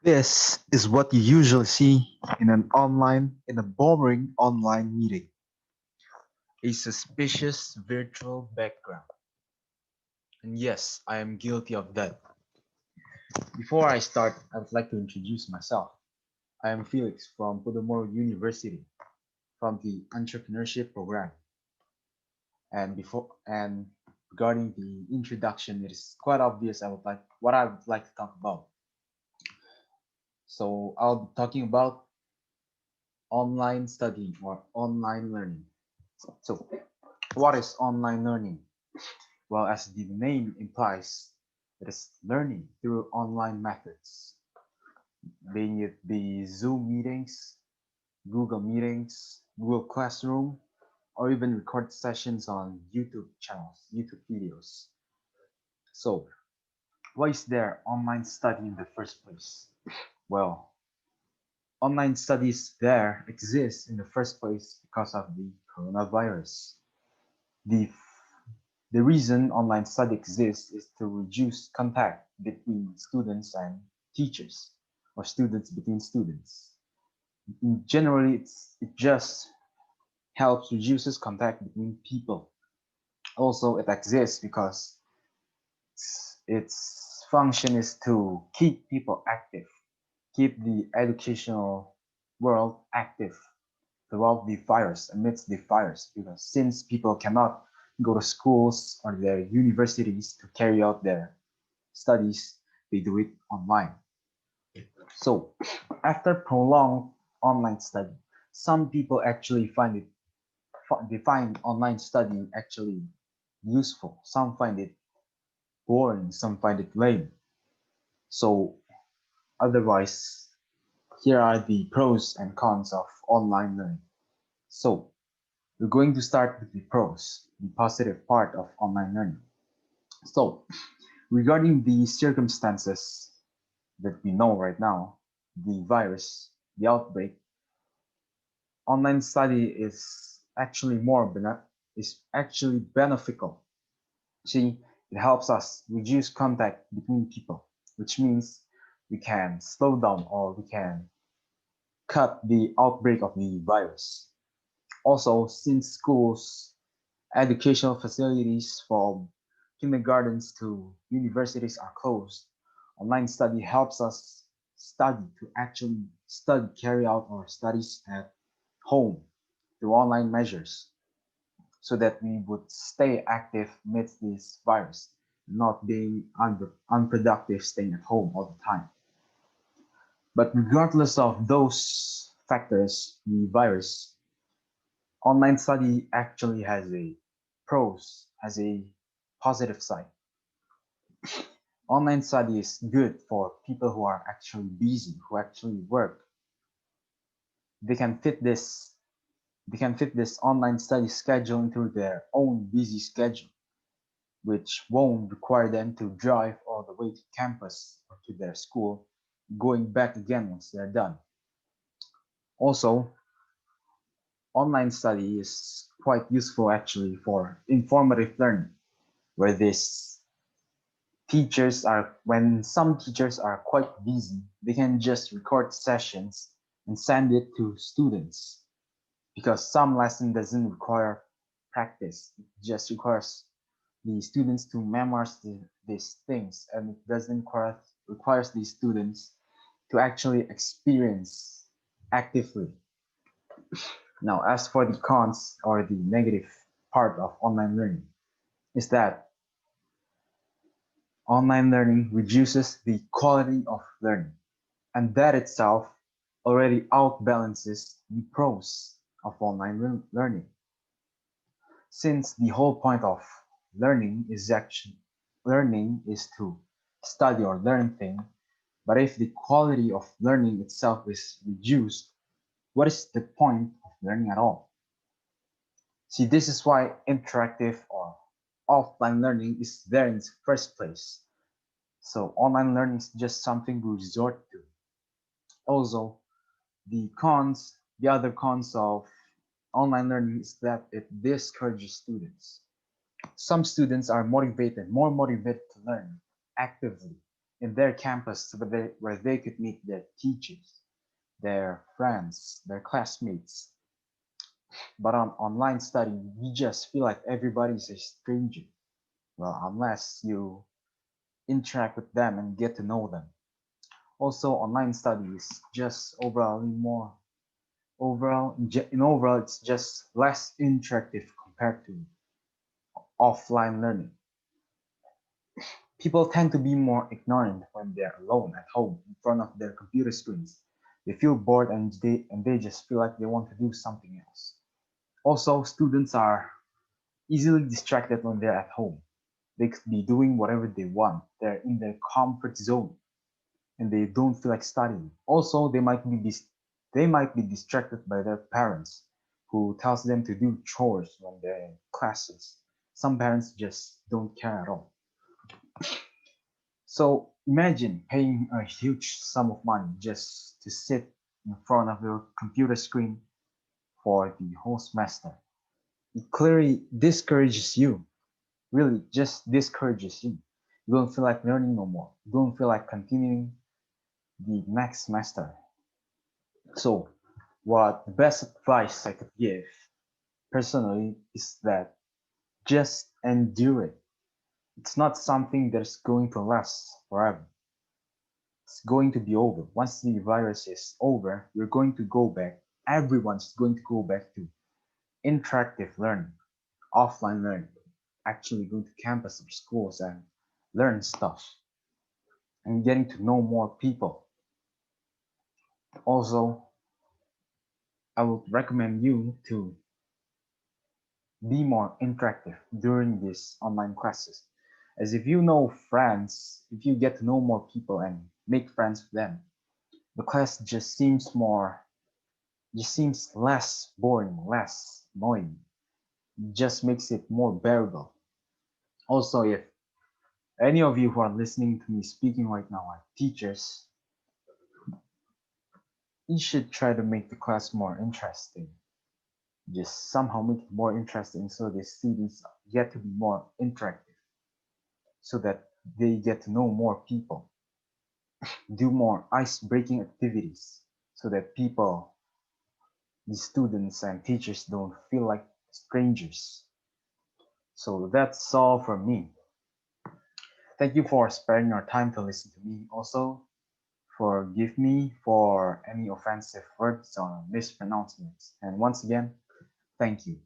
This is what you usually see in a boring online meeting. A suspicious virtual background. And yes, I am guilty of that. Before I start, I would like to introduce myself. I am Felix from Podomoro University from the entrepreneurship program. And regarding the introduction, it is quite obvious what I would like to talk about. So I'll be talking about online studying or online learning. So what is online learning? Well, as the name implies, it is learning through online methods, being it the Zoom meetings, Google Meetings, Google Classroom, or even record sessions on YouTube channels, YouTube videos. So, why is there online study in the first place? Well, online studies there exist in the first place because of the coronavirus. The The reason online study exists is to reduce contact between students and teachers, or students between students. Generally, it just helps reduces contact between people. Also, it exists because its function is to keep people active, keep the educational world active throughout the virus, amidst the virus, because since people cannot go to schools or their universities to carry out their studies, they do it online. So, after prolonged online study, some people actually they find online study actually useful. Some find it boring, some find it lame. So, otherwise, here are the pros and cons of online learning. So, we're going to start with the pros, the positive part of online learning. So, regarding the circumstances that we know right now, the virus, the outbreak, online study is actually beneficial. See, it helps us reduce contact between people, which means we can slow down or we can cut the outbreak of the virus. Also, since schools, educational facilities from kindergartens to universities are closed, online study helps us carry out our studies at home through online measures so that we would stay active amidst this virus, not being unproductive staying at home all the time. But regardless of those factors, the virus, online study actually has a positive side. Online study is good for people who are actually busy, who actually work. They can fit this they can fit this online study schedule into their own busy schedule, which won't require them to drive all the way to campus or to their school, going back again once they're done. Also, online study is quite useful actually for informative learning, where this when some teachers are quite busy, they can just record sessions and send it to students because some lesson doesn't require practice. It just requires the students to memorize these things, and it doesn't requires the students to actually experience actively. Now, as for the cons or the negative part of online learning, is that online learning reduces the quality of learning, and that itself already outbalances the pros of online learning. Since the whole point of learning is to study or learn thing, but if the quality of learning itself is reduced, what is the point of learning at all? See, this is why interactive or offline learning is there in the first place. So online learning is just something we resort to. Also, the other cons of online learning is that it discourages students. Some students are more motivated to learn actively in their campus where they could meet their teachers, their friends, their classmates. But on online study, we just feel like everybody's a stranger. Well, unless you interact with them and get to know them. Also, online study is just overall, it's just less interactive compared to offline learning. People tend to be more ignorant when they're alone at home in front of their computer screens. They feel bored and they just feel like they want to do something else. Also, students are easily distracted when they're at home. They could be doing whatever they want. They're in their comfort zone and they don't feel like studying. Also, they might be distracted by their parents who tells them to do chores when they're in classes. Some parents just don't care at all. So imagine paying a huge sum of money just to sit in front of your computer screen for the whole semester. It clearly discourages you. Really, just discourages you. You don't feel like learning no more. You don't feel like continuing the next semester. So, what the best advice I could give personally is that just endure it. It's not something that's going to last forever. It's going to be over. Once the virus is over, you're going to go back. Everyone's going to go back to interactive learning, offline learning, actually go to campus or schools and learn stuff and getting to know more people. Also, I would recommend you to be more interactive during these online classes. As if you know friends, if you get to know more people and make friends with them, the class just seems less boring, less annoying. It just makes it more bearable. Also, if any of you who are listening to me speaking right now are teachers, you should try to make the class more interesting. Just somehow make it more interesting so the students get to be more interactive, so that they get to know more people, do more ice-breaking activities, so that the students and teachers don't feel like strangers. So that's all from me. Thank you for sparing your time to listen to me. Also, forgive me for any offensive words or mispronouncements. And once again, thank you.